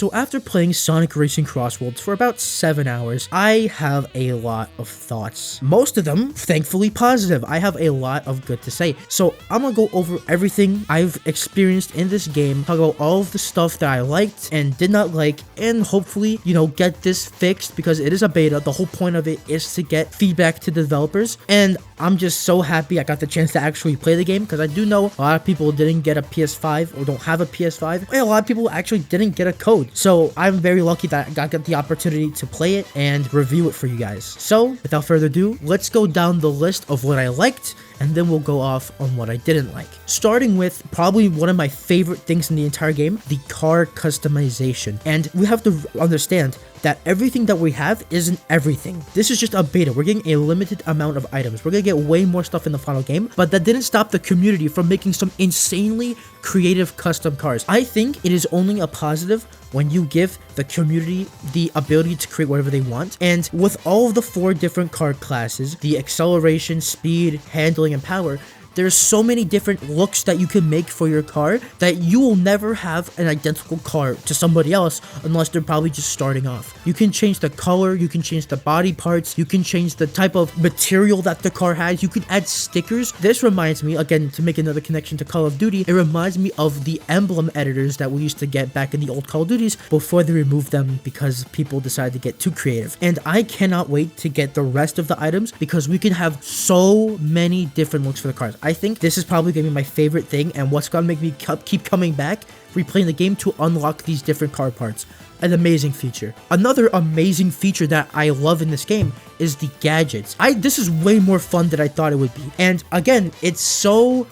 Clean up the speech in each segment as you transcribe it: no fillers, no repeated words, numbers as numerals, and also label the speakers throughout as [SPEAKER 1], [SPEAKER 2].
[SPEAKER 1] So after playing Sonic Racing Crossworlds for about 7 hours, I have a lot of thoughts. Most of them, thankfully, positive. I have a lot of good to say. So I'm gonna go over everything I've experienced in this game, talk about all of the stuff that I liked and did not like, and hopefully, get this fixed because it is a beta. The whole point of it is to get feedback to the developers, and I'm just so happy I got the chance to actually play the game because I do know a lot of people didn't get a PS5 or don't have a PS5, and a lot of people actually didn't get a code. So I'm very lucky that I got the opportunity to play it and review it for you guys. So without further ado, let's go down the list of what I liked, and then we'll go off on what I didn't like. Starting with probably one of my favorite things in the entire game, the car customization. And we have to understand that everything that we have isn't everything. This is just a beta. We're getting a limited amount of items. We're gonna get way more stuff in the final game, but that didn't stop the community from making some insanely creative custom cars. I think it is only a positive when you give the community the ability to create whatever they want. And with all of the 4 different car classes, the acceleration, speed, handling, and power, there's so many different looks that you can make for your car that you will never have an identical car to somebody else unless they're probably just starting off. You can change the color, you can change the body parts, you can change the type of material that the car has, you can add stickers. This reminds me, again, to make another connection to Call of Duty, it reminds me of the emblem editors that we used to get back in the old Call of Duties before they removed them because people decided to get too creative. And I cannot wait to get the rest of the items because we can have so many different looks for the cars. I think this is probably going to be my favorite thing and what's going to make me keep coming back, replaying the game to unlock these different car parts. An amazing feature. Another amazing feature that I love in this game is the gadgets. This is way more fun than I thought it would be. And again, it's so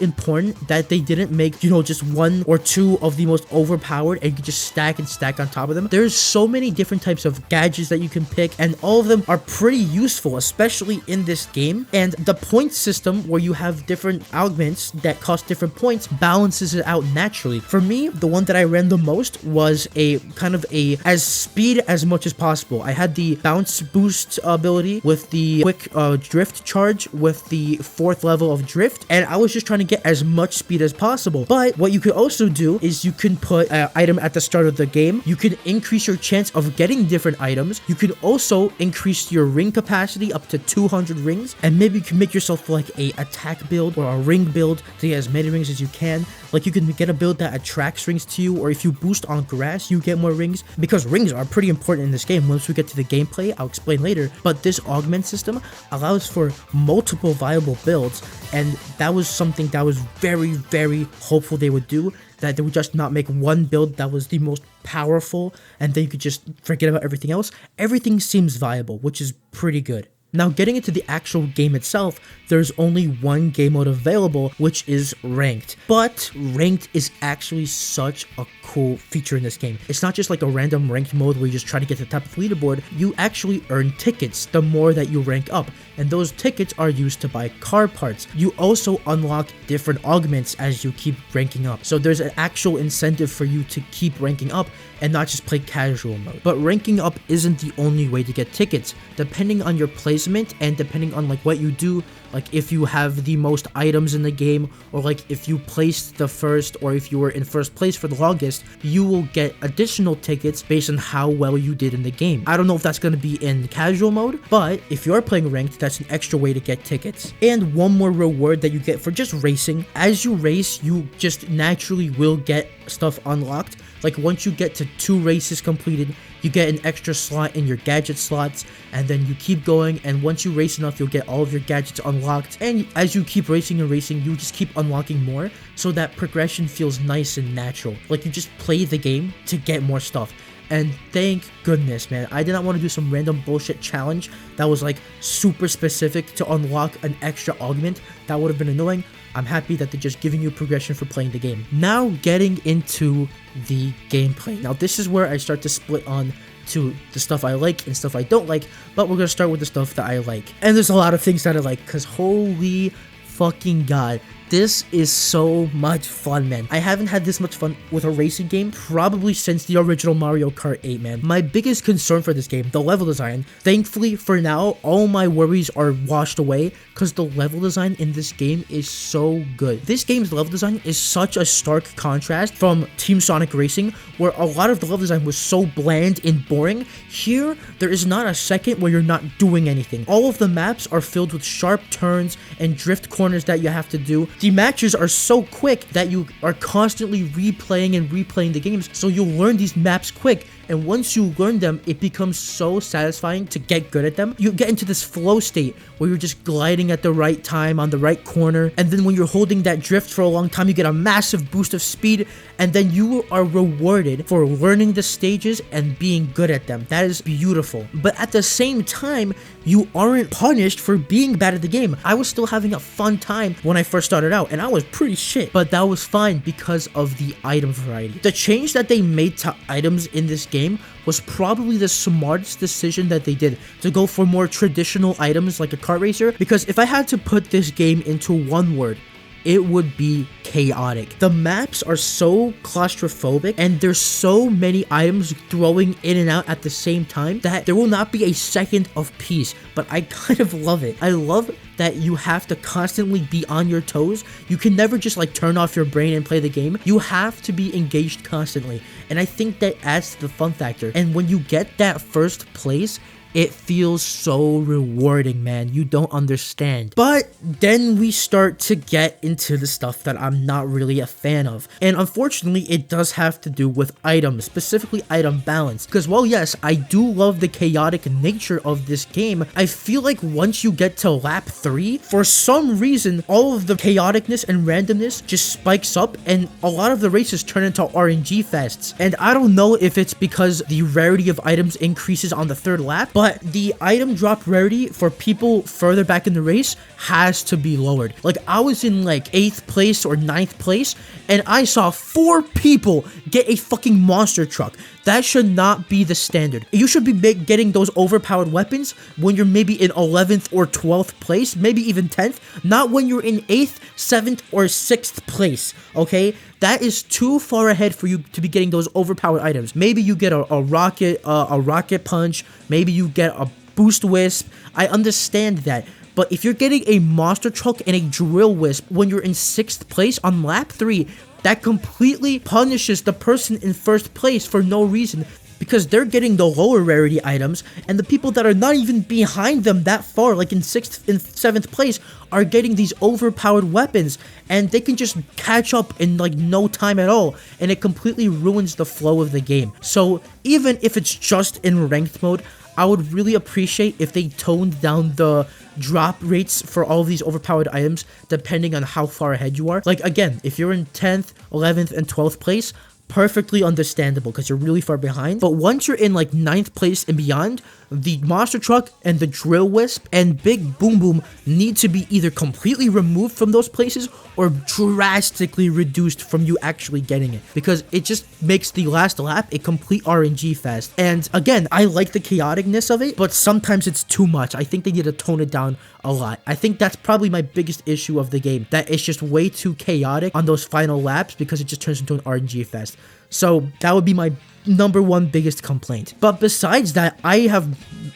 [SPEAKER 1] important that they didn't make, just 1 or 2 of the most overpowered and you can just stack and stack on top of them. There's so many different types of gadgets that you can pick, and all of them are pretty useful, especially in this game. And the point system where you have different augments that cost different points balances it out naturally. For me, the one that I ran the most was a kind of as speed as much as possible. I had the bounce boost ability with the quick drift charge with the 4th level of drift, and I was just trying to get as much speed as possible. But what you could also do is you can put an item at the start of the game. You can increase your chance of getting different items. You can also increase your ring capacity up to 200 rings, and maybe you can make yourself like a attack build or a ring build to get as many rings as you can. Like you can get a build that attracts rings to you, or if you boost on grass, you get more rings, because rings are pretty important in this game. Once we get to the gameplay, I'll explain later, but this augment system allows for multiple viable builds, and that was something that was very hopeful they would do, that they would just not make one build that was the most powerful and then you could just forget about everything else. Everything seems viable, which is pretty good. Now, getting into the actual game itself, there's only one game mode available, which is Ranked. But Ranked is actually such a cool feature in this game. It's not just like a random ranked mode where you just try to get to the top of the leaderboard. You actually earn tickets the more that you rank up, and those tickets are used to buy car parts. You also unlock different augments as you keep ranking up. So there's an actual incentive for you to keep ranking up and not just play casual mode. But ranking up isn't the only way to get tickets. Depending on your placement and depending on like what you do, like if you have the most items in the game, or like if you placed the first, or if you were in first place for the longest, you will get additional tickets based on how well you did in the game. I don't know if that's going to be in casual mode, but if you're playing ranked, that's an extra way to get tickets. And one more reward that you get for just racing. As you race, you just naturally will get stuff unlocked. Like once you get to 2 races completed, you get an extra slot in your gadget slots, and then you keep going, and once you race enough, you'll get all of your gadgets unlocked, and as you keep racing and racing, you just keep unlocking more, so that progression feels nice and natural. Like you just play the game to get more stuff. And thank goodness, man, I did not want to do some random bullshit challenge that was like super specific to unlock an extra augment. That would have been annoying. I'm happy that they're just giving you progression for playing the game. Now getting into the gameplay. Now this is where I start to split on to the stuff I like and stuff I don't like, but we're gonna start with the stuff that I like. And there's a lot of things that I like, because holy fucking god, This is so much fun, man. I haven't had this much fun with a racing game probably since the original Mario Kart 8, man. My biggest concern for this game, the level design. Thankfully, for now, all my worries are washed away because the level design in this game is so good. This game's level design is such a stark contrast from Team Sonic Racing, where a lot of the level design was so bland and boring. Here, there is not a second where you're not doing anything. All of the maps are filled with sharp turns and drift corners that you have to do. The matches are so quick that you are constantly replaying and replaying the games, so you'll learn these maps quick. And once you learn them, it becomes so satisfying to get good at them. You get into this flow state where you're just gliding at the right time on the right corner. And then when you're holding that drift for a long time, you get a massive boost of speed. And then you are rewarded for learning the stages and being good at them. That is beautiful. But at the same time, you aren't punished for being bad at the game. I was still having a fun time when I first started out, and I was pretty shit. But that was fine because of the item variety. The change that they made to items in this game was probably the smartest decision that they did, to go for more traditional items like a kart racer, because if I had to put this game into one word, it would be chaotic. The maps are so claustrophobic and there's so many items throwing in and out at the same time that there will not be a second of peace. But I kind of love it. I love that you have to constantly be on your toes. You can never just like turn off your brain and play the game. You have to be engaged constantly. And I think that adds to the fun factor. And when you get that first place, it feels so rewarding, man. You don't understand. But then we start to get into the stuff that I'm not really a fan of. And unfortunately, it does have to do with items, specifically item balance. Because while yes, I do love the chaotic nature of this game, I feel like once you get to lap 3, for some reason, all of the chaoticness and randomness just spikes up and a lot of the races turn into RNG fests. And I don't know if it's because the rarity of items increases on the 3rd lap, but the item drop rarity for people further back in the race has to be lowered. Like, I was in like 8th place or 9th place, and I saw 4 people get a fucking monster truck. That should not be the standard. You should be getting those overpowered weapons when you're maybe in 11th or 12th place, maybe even 10th, not when you're in 8th, 7th, or 6th place, okay? That is too far ahead for you to be getting those overpowered items. Maybe you get a rocket punch, maybe you get a boost wisp. I understand that. But if you're getting a monster truck and a drill wisp when you're in 6th place on lap 3, that completely punishes the person in 1st place for no reason, because they're getting the lower rarity items, and the people that are not even behind them that far, like in 6th and 7th place, are getting these overpowered weapons, and they can just catch up in like no time at all, and it completely ruins the flow of the game. So even if it's just in ranked mode, I would really appreciate if they toned down the drop rates for all of these overpowered items depending on how far ahead you are. Like, again, if you're in 10th, 11th, and 12th place, perfectly understandable because you're really far behind. But once you're in like 9th place and beyond, the monster truck and the drill wisp and big boom boom need to be either completely removed from those places or drastically reduced from you actually getting it, because it just makes the last lap a complete RNG fest. And again, I like the chaoticness of it, but sometimes it's too much. I think they need to tone it down a lot. I think that's probably my biggest issue of the game, that it's just way too chaotic on those final laps because it just turns into an RNG fest. So that would be my number one biggest complaint. But besides that, I have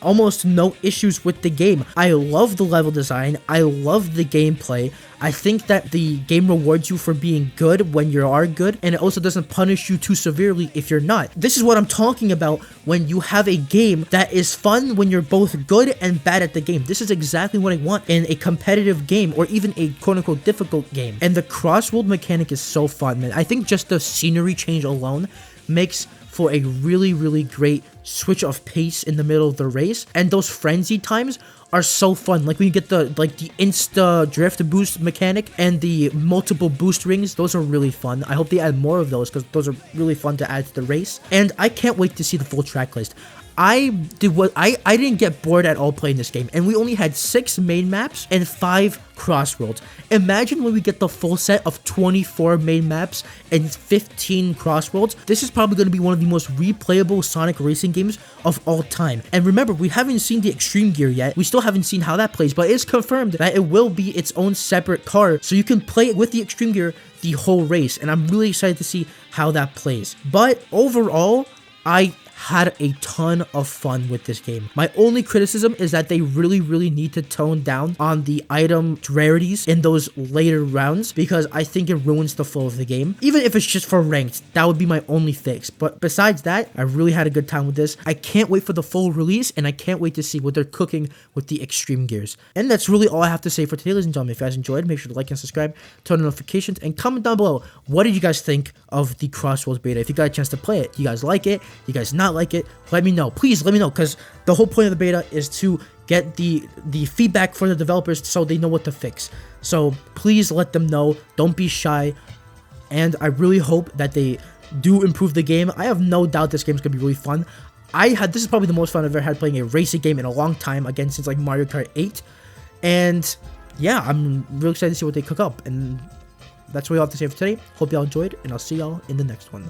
[SPEAKER 1] almost no issues with the game. I love the level design. I love the gameplay. I think that the game rewards you for being good when you are good, and it also doesn't punish you too severely if you're not. This is what I'm talking about when you have a game that is fun when you're both good and bad at the game. This is exactly what I want in a competitive game, or even a quote-unquote difficult game. And the crossworld mechanic is so fun, man. I think just the scenery change alone makes for a really, really great switch of pace in the middle of the race. And those frenzy times are so fun. Like when you get the insta drift boost mechanic and the multiple boost rings, those are really fun. I hope they add more of those because those are really fun to add to the race. And I can't wait to see the full track list. I didn't get bored at all playing this game, and we only had 6 main maps and 5 crossworlds. Imagine when we get the full set of 24 main maps and 15 crossworlds. This is probably going to be one of the most replayable Sonic Racing games of all time. And remember, we haven't seen the extreme gear yet. We still haven't seen how that plays, but it's confirmed that it will be its own separate car, so you can play it with the extreme gear the whole race, and I'm really excited to see how that plays. But overall, I had a ton of fun with this game. My only criticism is that they really need to tone down on the item rarities in those later rounds, because I think it ruins the flow of the game. Even if it's just for ranked, that would be my only fix. But besides that, I really had a good time with this. I can't wait for the full release, and I can't wait to see what they're cooking with the extreme gears. And that's really all I have to say for today, ladies and gentlemen. If you guys enjoyed, make sure to like and subscribe, turn on notifications, and comment down below, what did you guys think of the Crossworlds beta? If you got a chance to play it, you guys like it? You guys not like it? Let me know. Please let me know, because the whole point of the beta is to get the feedback for the developers so they know what to fix. So please let them know. Don't be shy. And I really hope that they do improve the game. I have no doubt this game is going to be really fun. This is probably the most fun I've ever had playing a racing game in a long time, again, since like Mario Kart 8. And yeah, I'm really excited to see what they cook up. And that's what we all have to say for today. Hope y'all enjoyed, and I'll see y'all in the next one.